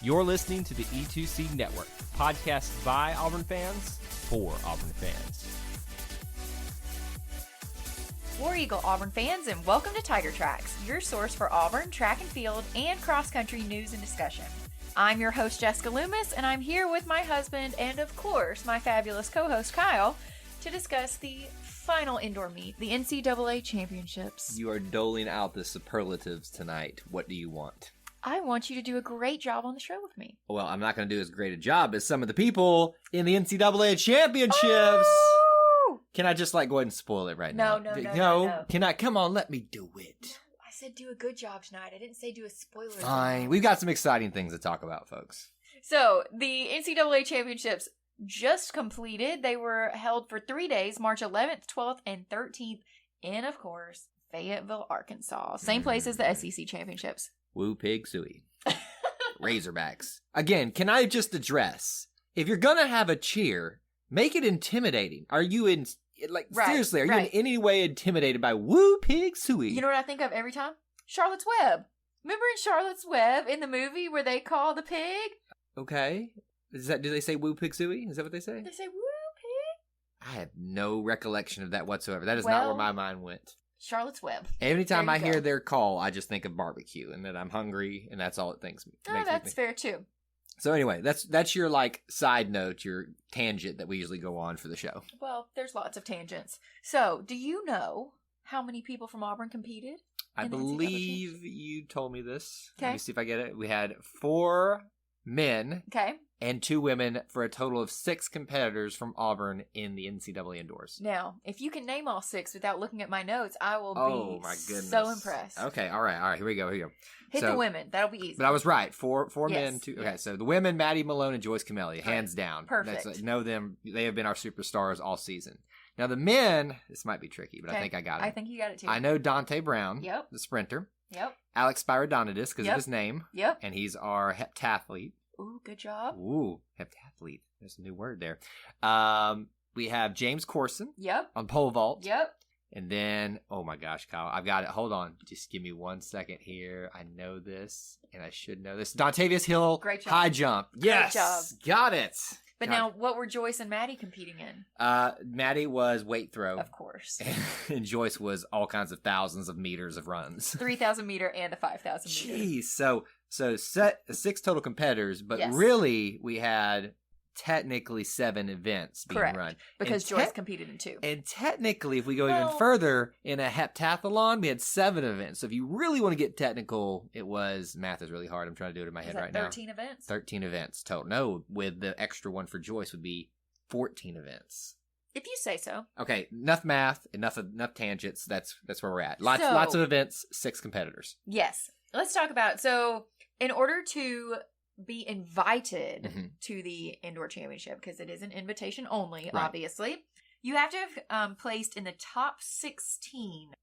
You're listening to the E2C Network, podcast by Auburn fans for Auburn fans. War Eagle Auburn fans, and welcome to TRAX, your source for Auburn track and field and cross-country news and discussion. I'm your host, Jessica Loomis, and I'm here with my husband and, of course, my fabulous co-host, Kyle, to discuss the final indoor meet, the NCAA Championships. You are doling out the superlatives tonight. What do you want? I want you to do a great job on the show with me. Well, I'm not going to do as great a job as some of the people in the NCAA Championships. Oh! Can I just go ahead and spoil it right now? No. Can I? Come on, let me do it. I said do a good job tonight. I didn't say do a spoiler. Fine. We've got some exciting things to talk about, folks. So, the NCAA Championships just completed. They were held for 3 days, March 11th, 12th, and 13th, in, of course, Fayetteville, Arkansas. Same place as the SEC Championships. Woo pig suey. Razorbacks. Again, can I just address, if you're going to have a cheer, make it intimidating. Are you seriously, are you in any way intimidated by woo pig suey? You know what I think of every time? Charlotte's Web. Remember in Charlotte's Web in the movie where they call the pig? Okay. Do they say woo pig suey? Is that what they say? They say woo pig. I have no recollection of that whatsoever. That is not where my mind went. Charlotte's Web. Anytime I hear their call, I just think of barbecue and that I'm hungry, and that's all it makes me think. That's fair too. So anyway, that's your side note, your tangent that we usually go on for the show. Well, there's lots of tangents. So, do you know how many people from Auburn competed? I believe you told me this. Okay. Let me see if I get it. We had 4 men and 2 women for a total of 6 competitors from Auburn in the NCAA indoors. Now, if you can name all 6 without looking at my notes, I will be my goodness. So impressed. Okay, all right, here we go. Hit the women. That'll be easy. But I was right. Four yes, men, 2. Okay, so the women, Maddie Malone and Joyce Kimeli, hands down. Perfect. Know them. They have been our superstars all season. Now the men, this might be tricky, but I think I got it. I think you got it too. I know Dante Brown, Yep. the sprinter. Yep. Alex Spiridonidis, because of his name. Yep. And he's our heptathlete. Ooh, good job. Ooh, heptathlete. There's a new word there. We have James Corson. Yep. On pole vault. Yep. And then, oh my gosh, Kyle, I've got it. Hold on. Just give me 1 second here. I know this, and I should know this. Dontavius Hill. Great job. High jump. Yes. Great job. Got it. But now, what were Joyce and Maddie competing in? Maddie was weight throw. Of course. And Joyce was all kinds of thousands of meters of runs. 3,000 meter and a 5,000 meter. Jeez. So set 6 total competitors, but yes. Really we had technically 7 events being Correct. run. Because Joyce competed in 2. And technically, if we go even further, in a heptathlon, we had 7 events. So if you really want to get technical, math is really hard. I'm trying to do it in my head right now. 13 events? 13 events total. No, with the extra one for Joyce would be 14 events. If you say so. Okay, enough math, enough tangents. That's where we're at. Lots of events, 6 competitors. Yes. Let's talk about, so in order to be invited to the indoor championship, because it is an invitation only, obviously, you have to have placed in the top 16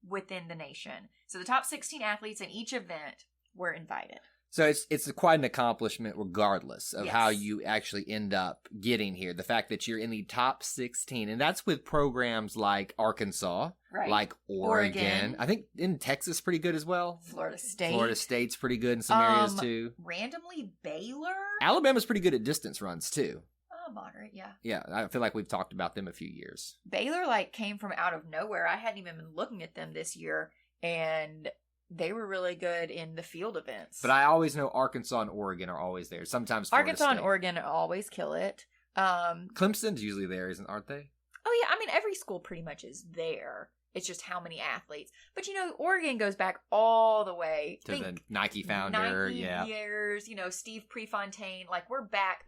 within the nation. So the top 16 athletes in each event were invited. So it's quite an accomplishment regardless of how you actually end up getting here. The fact that you're in the top 16, and that's with programs like Arkansas, like Oregon. I think in Texas pretty good as well. Florida State. Florida State's pretty good in some areas too. Randomly Baylor. Alabama's pretty good at distance runs too. Moderate, yeah. Yeah, I feel like we've talked about them a few years. Baylor came from out of nowhere. I hadn't even been looking at them this year, and they were really good in the field events. But I always know Arkansas and Oregon are always there. Sometimes Florida Arkansas State. and Oregon always kill it. Clemson's usually there, aren't they? Oh, yeah. I mean, every school pretty much is there. It's just how many athletes. But, Oregon goes back all the way. To the Nike founder. Years, Steve Prefontaine. We're back,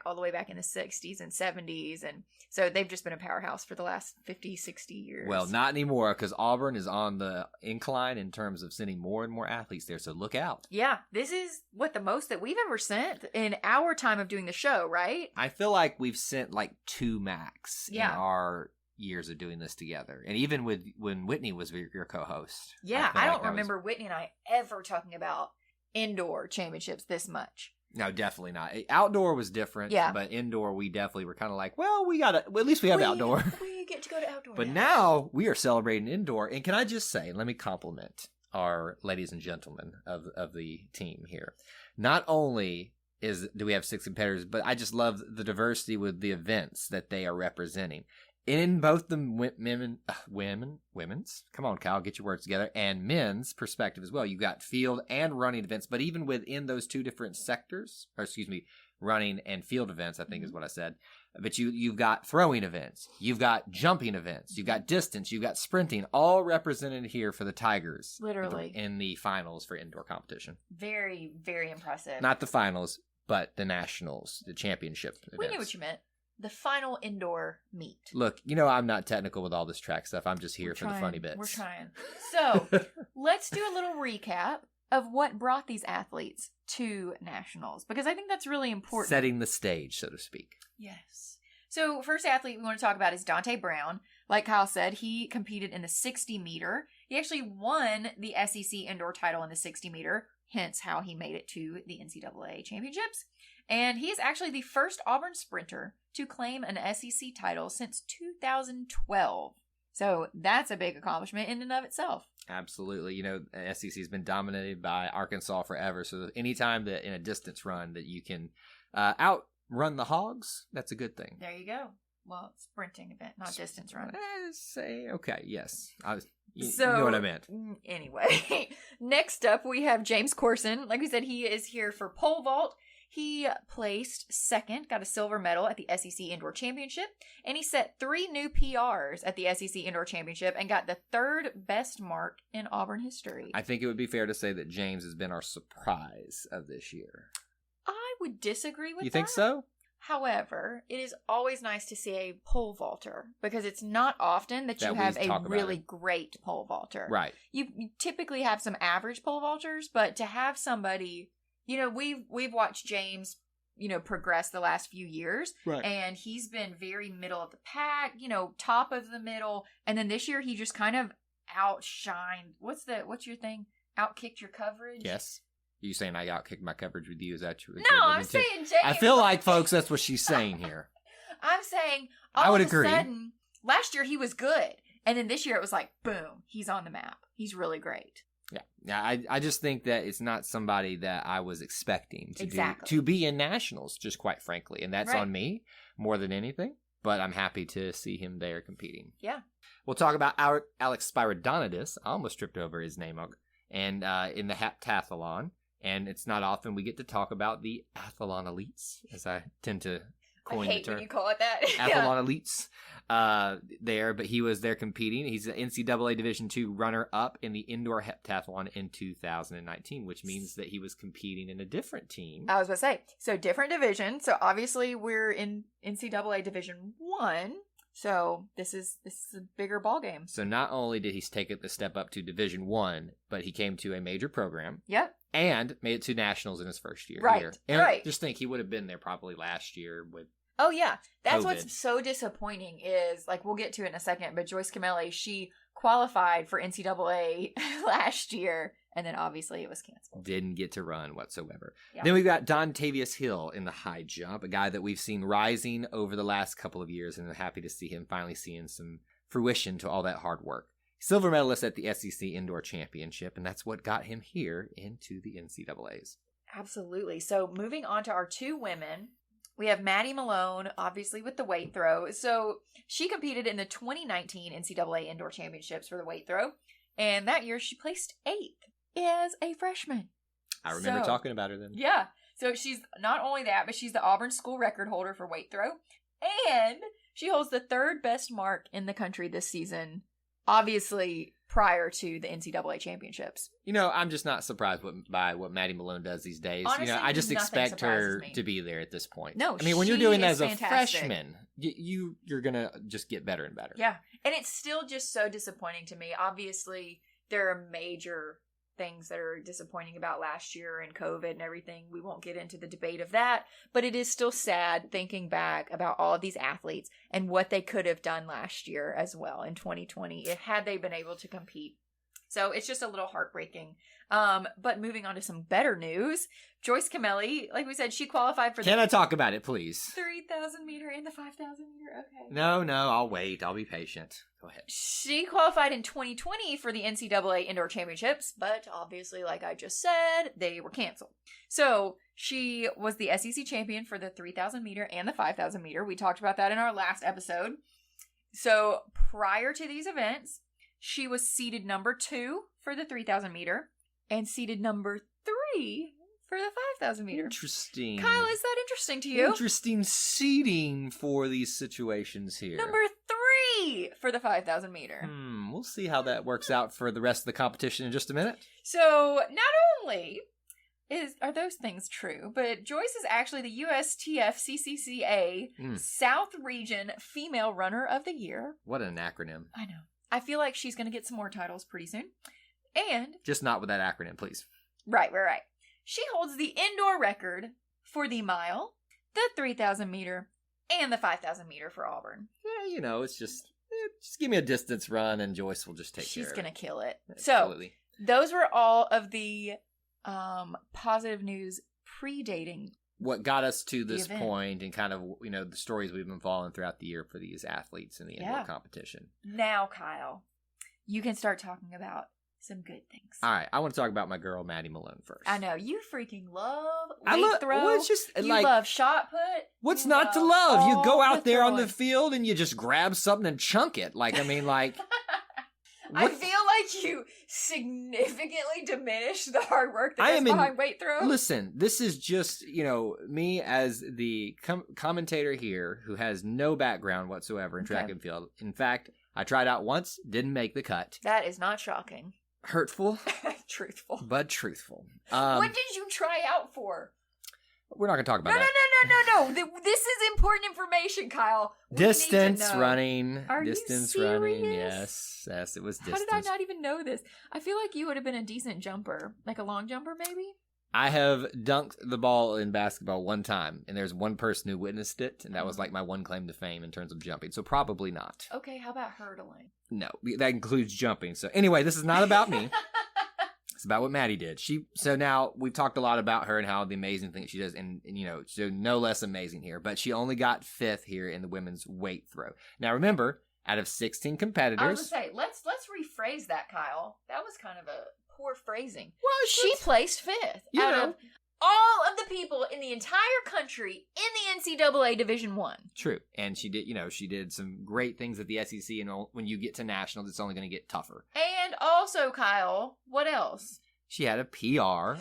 all the way back in the 60s and 70s. And so they've just been a powerhouse for the last 50, 60 years. Well, not anymore, because Auburn is on the incline in terms of sending more and more athletes there. So look out. Yeah, this is the most that we've ever sent in our time of doing the show, right? I feel like we've sent 2 max in our years of doing this together, and even when Whitney was your co-host. Yeah, I don't remember Whitney and I ever talking about indoor championships this much. No, definitely not. Outdoor was different, but indoor we definitely were kind of at least we have outdoor. We get to go to outdoor. But now we are celebrating indoor, and can I just say, let me compliment are ladies and gentlemen of the team here. Not only do we have 6 competitors, but I just love the diversity with the events that they are representing. In both the women's, come on, Kyle, get your words together, and men's perspective as well. You've got field and running events, but even within those 2 different sectors, running and field events, I think is what I said. But you've got throwing events, you've got jumping events, you've got distance, you've got sprinting, all represented here for the Tigers. Literally. In the finals for indoor competition. Very, very impressive. Not the finals, but the nationals, the championship events. We knew what you meant. The final indoor meet. Look, I'm not technical with all this track stuff. I'm just here for the funny bits. We're trying. So, let's do a little recap of what brought these athletes to nationals, because I think that's really important. Setting the stage, so to speak. Yes. So, first athlete we want to talk about is Dante Brown. Like Kyle said, he competed in the 60 meter. He actually won the SEC indoor title in the 60 meter, hence how he made it to the NCAA Championships. And he is actually the first Auburn sprinter to claim an SEC title since 2012. So that's a big accomplishment in and of itself. Absolutely. SEC has been dominated by Arkansas forever. So anytime that in a distance run that you can outrun the Hogs, that's a good thing. There you go. Well, sprinting event, not distance run. Okay, yes. You So, know what I meant. Anyway, next up we have James Corson. Like we said, he is here for pole vault. He placed second, got a silver medal at the SEC Indoor Championship, and he set 3 new PRs at the SEC Indoor Championship and got the 3rd best mark in Auburn history. I think it would be fair to say that James has been our surprise of this year. I would disagree with that. You think so? However, it is always nice to see a pole vaulter because it's not often that you have a really great pole vaulter. Right. You typically have some average pole vaulters, but to have somebody... we've watched James, progress the last few years. Right. And he's been very middle of the pack, top of the middle. And then this year he just kind of outshined. What's your thing? Outkicked your coverage? Yes. You saying I outkicked my coverage with you? Is that true? No, I'm saying James. I feel like, folks, that's what she's saying here. I'm saying I would agree. Sudden, last year he was good. And then this year it was like, boom, he's on the map. He's really great. Yeah, I just think that it's not somebody that I was expecting to be in nationals, just quite frankly. And that's on me more than anything. But I'm happy to see him there competing. Yeah. We'll talk about Alex Spiridonidis. I almost tripped over his name. And in the heptathlon. And it's not often we get to talk about the athlon elites, as I tend to coin the term. I hate when you call it that. Athlon elites there, but he was there competing. He's an NCAA Division II runner-up in the indoor heptathlon in 2019, which means that he was competing in a different team. I was about to say, so different division. So obviously we're in NCAA Division I. So this is a bigger ball game. So not only did he take the step up to Division I, but he came to a major program. Yep. And made it to nationals in his first year. Right. And right. Just think he would have been there probably last year with. Oh yeah, that's COVID. What's so disappointing is, like, we'll get to it in a second, but Joyce Kimeli, she qualified for NCAA last year, and then obviously it was canceled. Didn't get to run whatsoever. Yeah. Then we've got Dontavius Hill in the high jump, a guy that we've seen rising over the last couple of years, and I'm happy to see him finally seeing some fruition to all that hard work. Silver medalist at the SEC Indoor Championship, and that's what got him here into the NCAAs. Absolutely. So moving on to our 2 women, we have Maddie Malone, obviously with the weight throw. So she competed in the 2019 NCAA Indoor Championships for the weight throw, and that year she placed 8th as a freshman. I remember talking about her then. Yeah. So she's not only that, but she's the Auburn school record holder for weight throw, and she holds the 3rd best mark in the country this season, obviously prior to the NCAA Championships. I'm just not surprised by what Maddie Malone does these days. Honestly, I just expect her me. to be there at this point. No, I mean, when you're doing that as fantastic. a freshman, you're going to just get better and better. Yeah, and it's still just so disappointing to me. Obviously, there are major things that are disappointing about last year and COVID and everything. We won't get into the debate of that, but it is still sad thinking back about all of these athletes and what they could have done last year as well in 2020 had they been able to compete. So it's just a little heartbreaking. But moving on to some better news, Joyce Kimeli, like we said, she qualified for Can I talk about it, please? 3,000 meter and the 5,000 meter. Okay. No, I'll wait. I'll be patient. Go ahead. She qualified in 2020 for the NCAA Indoor Championships, but obviously, like I just said, they were canceled. So she was the SEC champion for the 3,000 meter and the 5,000 meter. We talked about that in our last episode. So prior to these events, she was seeded number 2 for the 3,000 meter and seeded number 3 for the 5,000 meter. Interesting. Kyle, is that interesting to you? Interesting seeding for these situations here. Number 3 for the 5,000 meter. We'll see how that works out for the rest of the competition in just a minute. So not only are those things true, but Joyce is actually the USTF CCCA South Region Female Runner of the Year. What an acronym. I know. I feel like she's going to get some more titles pretty soon. And just not with that acronym, please. Right. She holds the indoor record for the mile, the 3,000 meter, and the 5,000 meter for Auburn. Yeah, it's just give me a distance run and Joyce will just take care of it. She's going to kill it. Absolutely. So, those were all of the positive news predating what got us to this point and kind of, the stories we've been following throughout the year for these athletes in the indoor competition. Now, Kyle, you can start talking about some good things. All right, I want to talk about my girl, Maddie Malone, first. I know. You freaking love weight throw. Well, it's just, you love shot put. What's not to love? You go out there on the field and you just grab something and chunk it. I feel like you significantly diminish the hard work that is behind weight throw. Listen, this is just, me as the commentator here who has no background whatsoever in track and field. In fact, I tried out once, didn't make the cut. That is not shocking. Hurtful. Truthful. But truthful. What did you try out for? We're not going to talk about that. No. This is important information, Kyle. Distance running. Are distance you serious? Running. Yes, it was distance. How did I not even know this? I feel like you would have been a decent jumper. Like a long jumper, maybe? I have dunked the ball in basketball one time, and there's one person who witnessed it, and that was my one claim to fame in terms of jumping. So probably not. Okay, how about hurdling? No, that includes jumping. So anyway, this is not about me. It's about what Maddie did. So now we've talked a lot about her and how the amazing thing she does, and so no less amazing here. But she only got 5th here in the women's weight throw. Now remember, out of 16 competitors, I was gonna say let's rephrase that, Kyle. That was kind of a poor phrasing. Well, she placed 5th out of all of the people in the entire country in the NCAA Division I. True, and she did some great things at the SEC, and when you get to nationals, it's only going to get tougher. And also, Kyle, what else? She had a PR.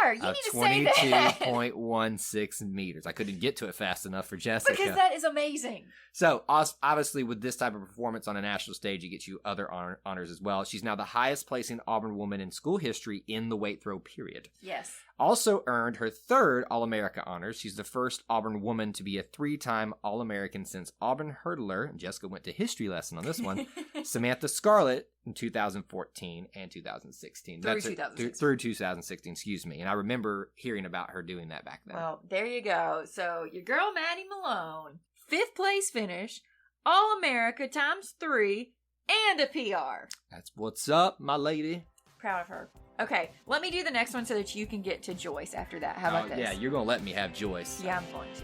You need to say that. 22.16 meters. I couldn't get to it fast enough for Jessica. Because that is amazing. So, obviously, with this type of performance on a national stage, it gets you other honors as well. She's now the highest placing Auburn woman in school history in the weight throw period. Yes. Also earned her 3rd All-America honors. She's the first Auburn woman to be a 3-time All-American since Auburn hurdler, and Jessica went to history lesson on this one, Samantha Scarlett in 2014 and 2016. Through 2016, excuse me. And I remember hearing about her doing that back then. Well, there you go. So your girl Maddie Malone, 5th place finish, All-America ×3, and a PR. That's what's up, my lady. Proud of her. Okay, let me do the next one so that you can get to Joyce after that. How about this? Yeah, you're going to let me have Joyce. Yeah, I'm going to.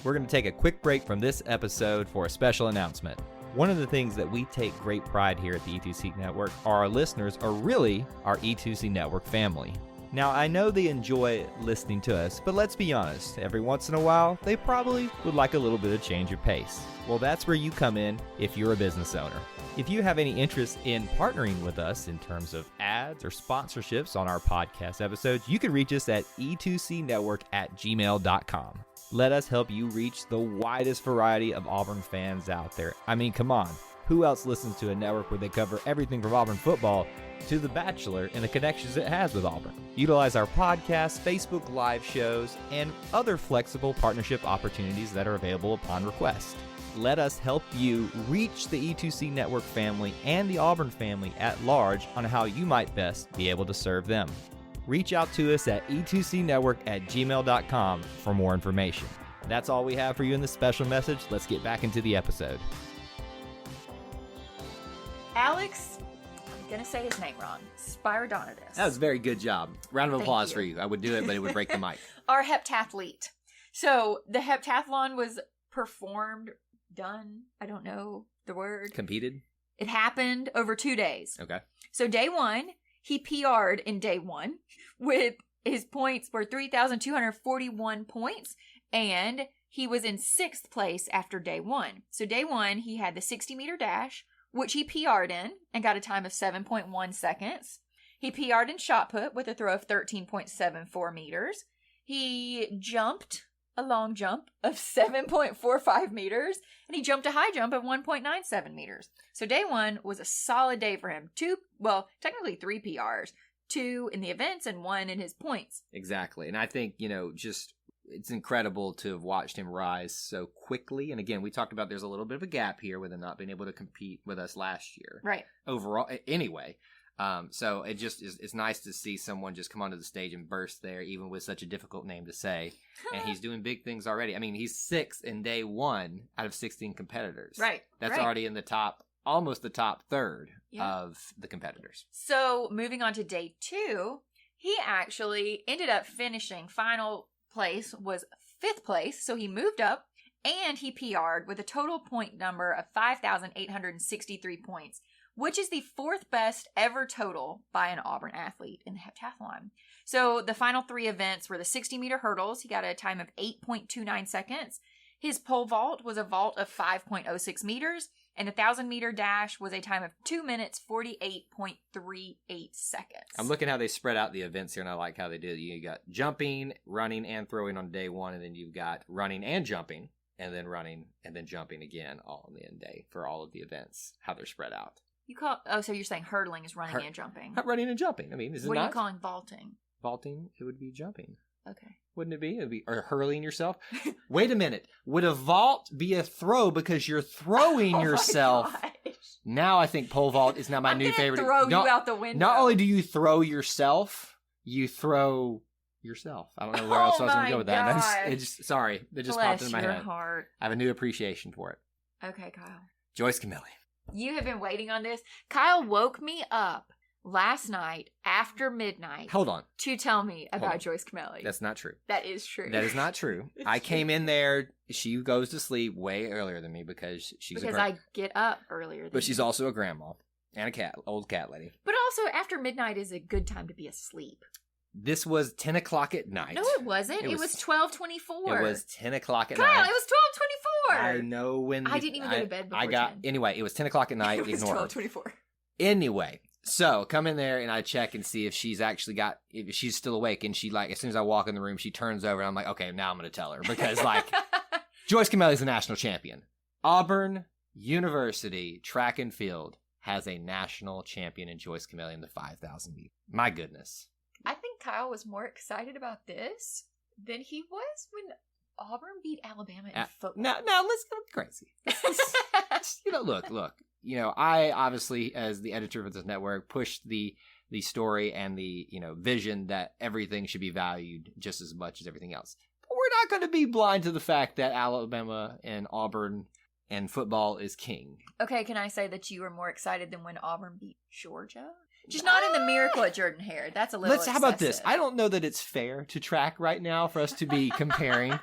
We're going to take a quick break from this episode for a special announcement. One of the things that we take great pride here at the E2C Network are our listeners are really our E2C Network family. Now, I know they enjoy listening to us, but let's be honest, every once in a while, they probably would like a little bit of change of pace. Well, that's where you come in if you're a business owner. If you have any interest in partnering with us in terms of ads or sponsorships on our podcast episodes, you can reach us at e2cnetwork@gmail.com. Let us help you reach the widest variety of Auburn fans out there. I mean, come on. Who else listens to a network where they cover everything from Auburn football to The Bachelor and the connections it has with Auburn? Utilize our podcast, Facebook Live shows, and other flexible partnership opportunities that are available upon request. Let us help you reach the E2C Network family and the Auburn family at large on how you might best be able to serve them. Reach out to us at e2cnetwork@gmail.com for more information. That's all we have for you in this special message. Let's get back into the episode. Alex, I'm going to say his name wrong, Spiridonidis. That was a very good job. Round of applause Thank for you. I would do it, but it would break the mic. Our heptathlete. So the heptathlon was performed, done, I don't know the word. Competed? It happened over 2 days. Okay. So day one, he PR'd in day one with his points were 3,241 points, and he was in 6th place after day one. So day one, he had the 60-meter dash, which he PR'd in and got a time of 7.1 seconds. He PR'd in shot put with a throw of 13.74 meters. He jumped a long jump of 7.45 meters, and he jumped a high jump of 1.97 meters. So day one was a solid day for him. Technically 3 PRs, 2 in the events and 1 in his points. Exactly. And I think, just it's incredible to have watched him rise so quickly. And again, we talked about there's a little bit of a gap here with him not being able to compete with us last year. Right. Overall, anyway. So it just is, it's nice to see someone just come onto the stage and burst there, even with such a difficult name to say. And he's doing big things already. I mean, he's 6th in day one out of 16 competitors. Right. That's already in the top, almost the top third of the competitors. So moving on to day two, he actually ended up finishing final place was 5th place. So he moved up and he PR'd with a total point number of 5,863 points, which is the 4th best ever total by an Auburn athlete in the heptathlon. So the final 3 events were the 60-meter hurdles. He got a time of 8.29 seconds. His pole vault was a vault of 5.06 meters, and the 1,000-meter dash was a time of 2 minutes, 48.38 seconds. I'm looking how they spread out the events here, and I like how they did it. You got jumping, running, and throwing on day one, and then you've got running and jumping, and then running, and then jumping again all on the end day for all of the events, how they're spread out. So you're saying hurdling is running and jumping. Not running and jumping. I mean, is it not? What are you calling vaulting? Vaulting, it would be jumping. Okay. Wouldn't it be? It would be, or hurling yourself. Wait a minute. Would a vault be a throw because you're throwing yourself? Now I think pole vault is now my new favorite. Throw you out the window. Not only do you throw yourself, you throw yourself. I don't know where else I was going to go with that. It just popped into my head. Heart. I have a new appreciation for it. Okay, Kyle. Joyce Kimeli. You have been waiting on this. Kyle woke me up last night after midnight. Hold on. To tell me about Joyce Kimeli. That's not true. That is true. That is not true. I came in there. She goes to sleep way earlier than me because she's I get up earlier than But she's also a grandma and a old cat lady. But also after midnight is a good time to be asleep. This was 10 o'clock at night. No, it wasn't. It was 12:24. It was 10 o'clock at night. Kyle, it was 12:24. I know when... I didn't even go to bed before 10. Anyway, it was 10 o'clock at night. It was 12:24. Anyway, so come in there and I check and see if she's still awake. And she, as soon as I walk in the room, she turns over and I'm like, okay, now I'm going to tell her. Because, Joyce Kimeli is a national champion. Auburn University track and field has a national champion in Joyce Kimeli in the 5,000 meters. My goodness. I think Kyle was more excited about this than he was when Auburn beat Alabama in football. Now let's go crazy. Look. I obviously, as the editor of this network, pushed the story and the vision that everything should be valued just as much as everything else. But we're not going to be blind to the fact that Alabama and Auburn and football is king. Okay, can I say that you were more excited than when Auburn beat Georgia? Just not in the miracle at Jordan-Hare. That's a little excessive. How about this? I don't know that it's fair to track right now for us to be comparing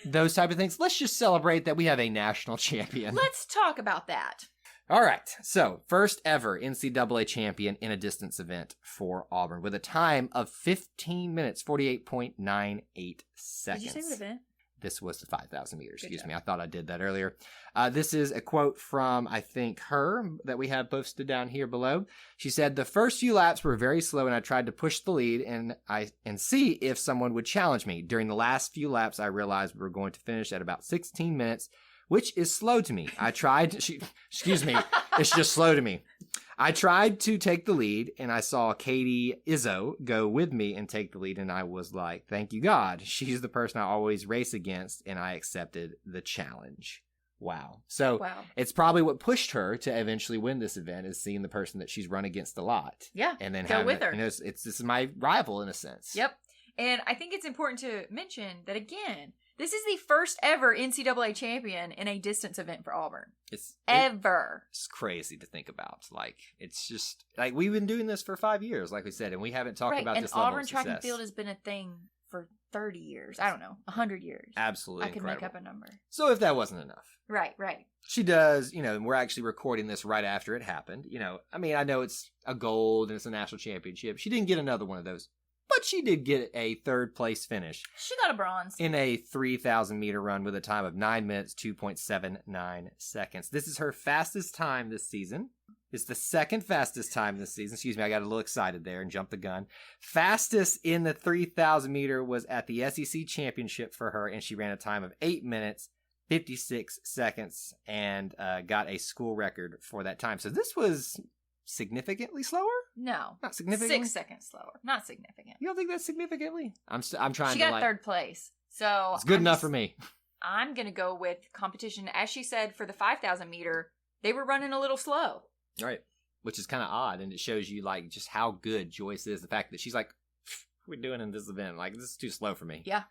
those type of things. Let's just celebrate that we have a national champion. Let's talk about that. All right. So, first ever NCAA champion in a distance event for Auburn with a time of 15 minutes, 48.98 seconds. Did you say what event? This was the 5,000 meters. Excuse me. I thought I did that earlier. This is a quote from, I think, her that we have posted down here below. She said, "The first few laps were very slow and I tried to push the lead and see if someone would challenge me. During the last few laps, I realized we were going to finish at about 16 minutes, which is slow to me. I tried to, excuse me, it's just slow to me. I tried to take the lead, and I saw Katie Izzo go with me and take the lead, and I was like, thank you, God. She's the person I always race against, and I accepted the challenge." Wow. So It's probably what pushed her to eventually win this event is seeing the person that she's run against a lot. Yeah, and then go with her. This is my rival in a sense. Yep. And I think it's important to mention that, again, This is the first ever NCAA champion in a distance event for Auburn. It's crazy to think about. Like, it's just, like, we've been doing this for 5 years, like we said, and we haven't talked about this level Auburn of success. track and field has been a thing for 30 years. I don't know, 100 years. Absolutely I could incredible. make up a number. So if that wasn't enough. Right. She does, and we're actually recording this right after it happened. I mean, I know it's a gold and it's a national championship. She didn't get another one of those. But she did get a third-place finish. She got a bronze. In a 3,000-meter run with a time of 9 minutes, 2.79 seconds. This is her fastest time this season. It's the second fastest time this season. Excuse me, I got a little excited there and jumped the gun. Fastest in the 3,000-meter was at the SEC Championship for her, and she ran a time of 8 minutes, 56 seconds, and got a school record for that time. So this was significantly slower? No. Not significantly? 6 seconds slower. Not significant. You don't think that's significantly? I'm trying to, She got third place. So it's good enough for me. I'm going to go with competition. As she said, for the 5,000 meter, they were running a little slow. Right. Which is kind of odd, and it shows you, like, just how good Joyce is. The fact that she's like, we're doing in this event. Like, this is too slow for me. Yeah.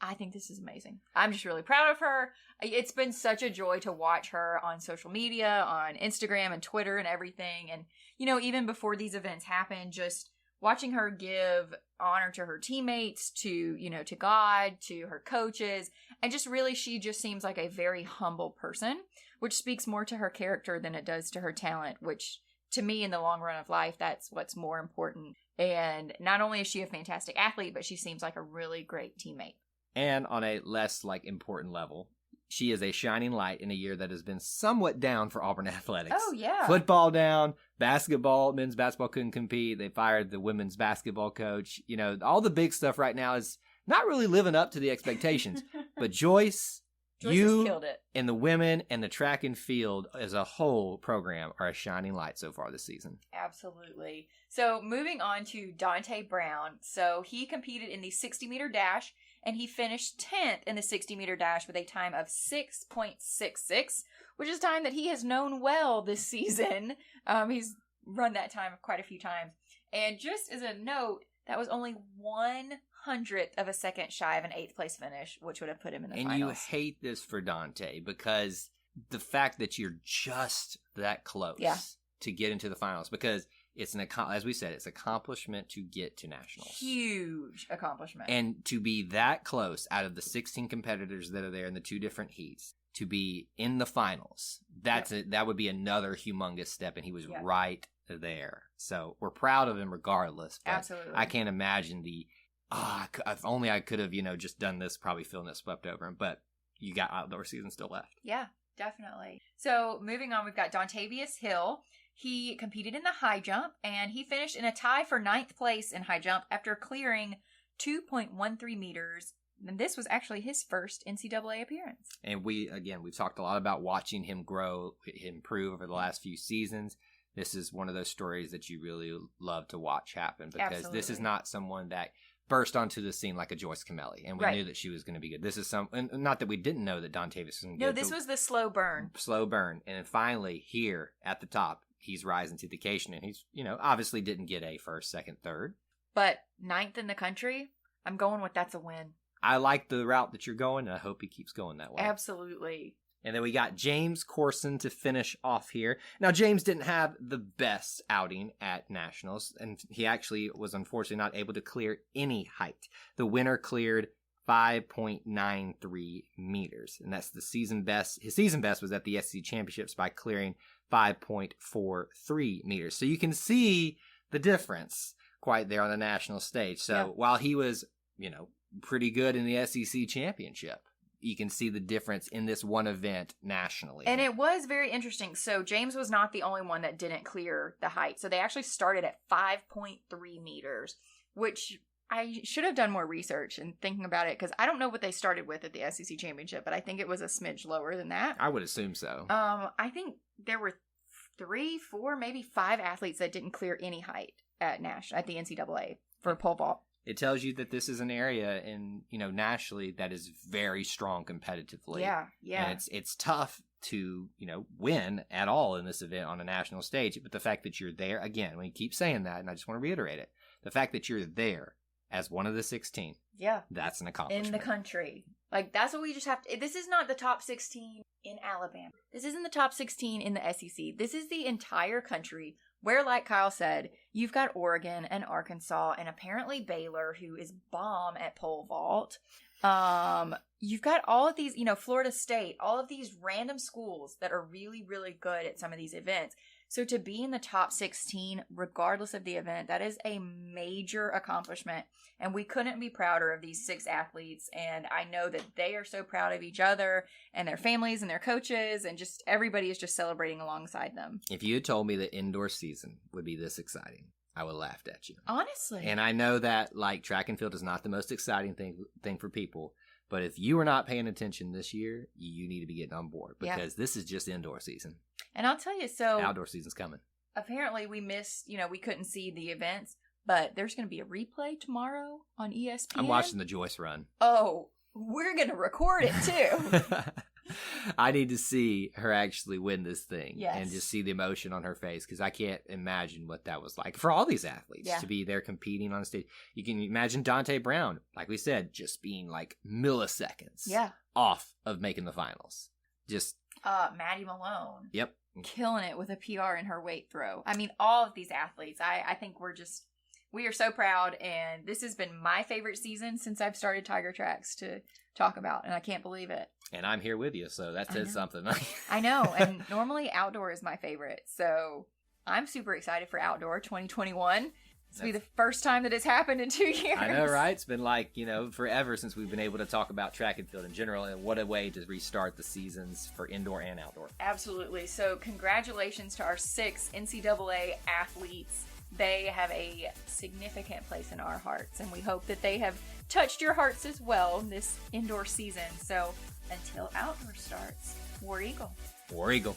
I think this is amazing. I'm just really proud of her. It's been such a joy to watch her on social media, on Instagram and Twitter and everything. And, even before these events happen, just watching her give honor to her teammates, to God, to her coaches. And just really, she just seems like a very humble person, which speaks more to her character than it does to her talent, which to me in the long run of life, that's what's more important. And not only is she a fantastic athlete, but she seems like a really great teammate. And on a less, important level, she is a shining light in a year that has been somewhat down for Auburn athletics. Oh, yeah. Football down, basketball, men's basketball couldn't compete. They fired the women's basketball coach. All the big stuff right now is not really living up to the expectations. But Joyce you has killed it. And the women and the track and field as a whole program are a shining light so far this season. Absolutely. So moving on to Dante Brown. So he competed in the 60-meter dash, and he finished 10th in the 60-meter dash with a time of 6.66, which is a time that he has known well this season. He's run that time quite a few times. And just as a note, that was only 1/100th of a second shy of an 8th place finish, which would have put him in the finals. And you hate this for Dante because the fact that you're just that close to get into the finals, because it's as we said, it's accomplishment to get to nationals. Huge accomplishment. And to be that close out of the 16 competitors that are there in the 2 different heats, to be in the finals, that would be another humongous step, and he was right there. So we're proud of him regardless. But absolutely. I can't imagine if only I could have, just done this, probably feeling it swept over him. But you got outdoor season still left. Yeah, definitely. So moving on, we've got Dontavius Hill. He competed in the high jump, and he finished in a tie for 9th place in high jump after clearing 2.13 meters. And this was actually his first NCAA appearance. And we've talked a lot about watching him grow, improve over the last few seasons. This is one of those stories that you really love to watch happen, because this is not someone that burst onto the scene like a Joyce Kimeli, and we knew that she was going to be good. This is and not that we didn't know that Dontavius was going to be good. No, this was the slow burn. And then finally, here at the top, he's rising to the occasion, and he's, obviously didn't get a first, second, third. But 9th in the country, I'm going with that's a win. I like the route that you're going, and I hope he keeps going that way. Absolutely. And then we got James Corson to finish off here. Now, James didn't have the best outing at Nationals, and he actually was unfortunately not able to clear any height. The winner cleared 5.93 meters, and that's the season best. His season best was at the SEC Championships by clearing 5.43 meters. So you can see the difference quite there on the national stage. So while he was, pretty good in the SEC Championship, you can see the difference in this one event nationally. And it was very interesting. So James was not the only one that didn't clear the height. So they actually started at 5.3 meters, which I should have done more research and thinking about it, because I don't know what they started with at the SEC Championship, but I think it was a smidge lower than that. I would assume so. I think there were 3, 4, maybe 5 athletes that didn't clear any height at the NCAA for pole vault. It tells you that this is an area nationally that is very strong competitively. Yeah. And it's tough to, win at all in this event on a national stage. But the fact that you're there, again, we keep saying that, and I just want to reiterate it, the fact that you're there as one of the 16. Yeah. That's an accomplishment. In the country. Like, that's what we just have to... This is not the top 16 in Alabama. This isn't the top 16 in the SEC. This is the entire country where, like Kyle said, you've got Oregon and Arkansas and apparently Baylor, who is bomb at pole vault. You've got all of these, Florida State, all of these random schools that are really, really good at some of these events. So to be in the top 16, regardless of the event, that is a major accomplishment. And we couldn't be prouder of these 6 athletes. And I know that they are so proud of each other and their families and their coaches, and just everybody is just celebrating alongside them. If you had told me the indoor season would be this exciting, I would have laughed at you. Honestly. And I know that, like, track and field is not the most exciting thing for people. But if you are not paying attention this year, you need to be getting on board, because this is just indoor season. And I'll tell you, so... Outdoor season's coming. Apparently we missed, we couldn't see the events, but there's going to be a replay tomorrow on ESPN. I'm watching the Joyce run. Oh, we're going to record it too. I need to see her actually win this thing. Yes. And just see the emotion on her face, because I can't imagine what that was like for all these athletes to be there competing on stage. You can imagine Dante Brown, like we said, just being like milliseconds off of making the finals. Just Maddie Malone. Yep. Killing it with a PR in her weight throw. I mean, all of these athletes, I think we are so proud, and this has been my favorite season since I've started Tiger TRAX to talk about, and I can't believe it. And I'm here with you, so that says something. I know, and normally outdoor is my favorite, so I'm super excited for outdoor 2021. This will be the first time that it's happened in 2 years. I know, right? It's been like, forever since we've been able to talk about track and field in general, and what a way to restart the seasons for indoor and outdoor. Absolutely. So congratulations to our 6 NCAA athletes. They have a significant place in our hearts, and we hope that they have touched your hearts as well this indoor season. So until outdoor starts, War Eagle. War Eagle.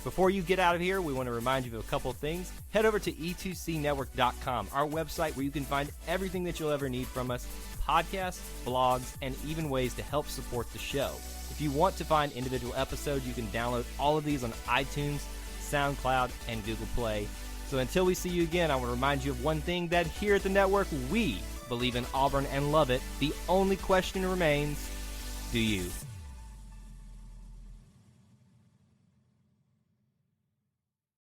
Before you get out of here, we want to remind you of a couple of things. Head over to e2cnetwork.com, our website where you can find everything that you'll ever need from us, podcasts, blogs, and even ways to help support the show. If you want to find individual episodes, you can download all of these on iTunes, SoundCloud, and Google Play. So until we see you again, I want to remind you of one thing, that here at the network, we believe in Auburn and love it. The only question remains, do you?